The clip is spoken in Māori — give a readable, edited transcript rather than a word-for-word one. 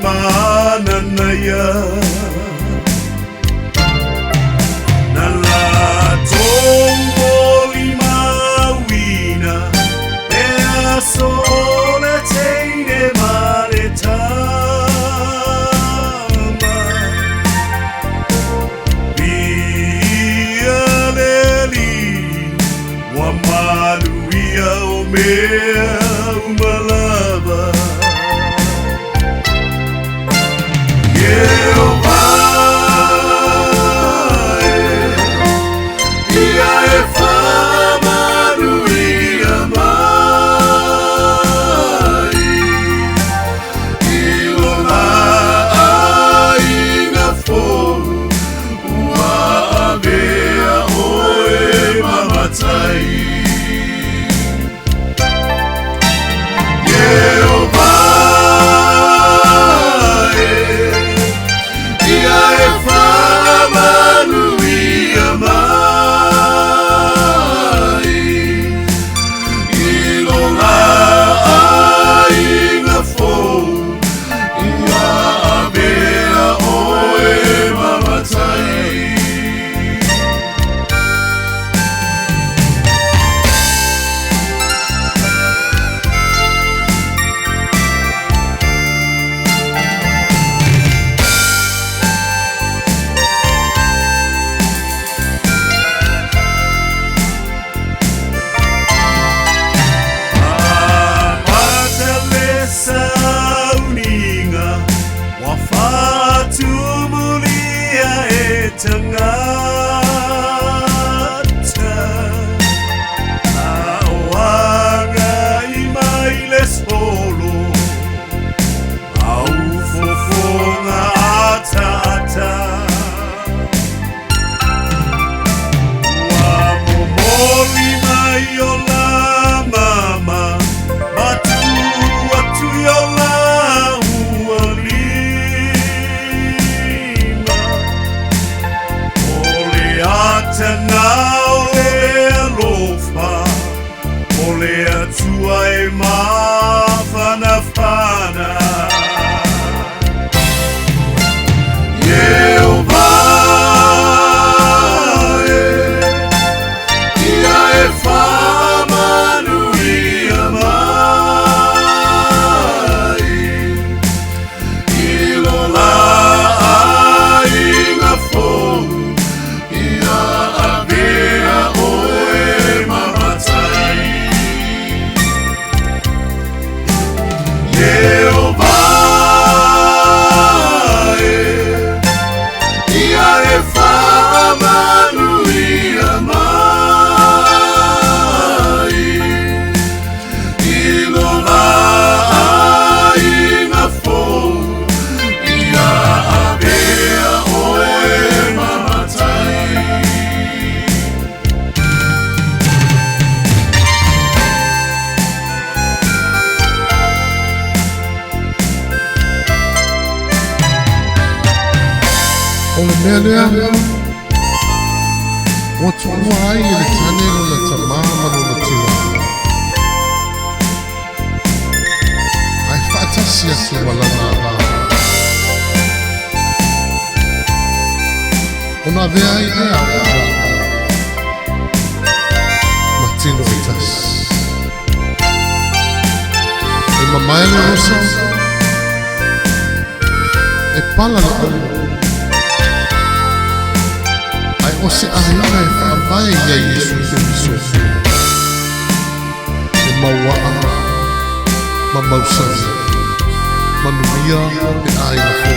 mana naya nala tongo lima wina e asole teine maletama via leli wa maluia o mea umalava Now lofa ole atua e mawhana whana ia e whamanuia mai I lola ai ngā whou Lea o tua ai le tane na tamama no tira ai fatasi atu wala na ona vea I lea matino itas e mamaele rosa e pala na o se ahina e whaamai ia Yesu te miso e mauaa ma mausani manuia e aina fo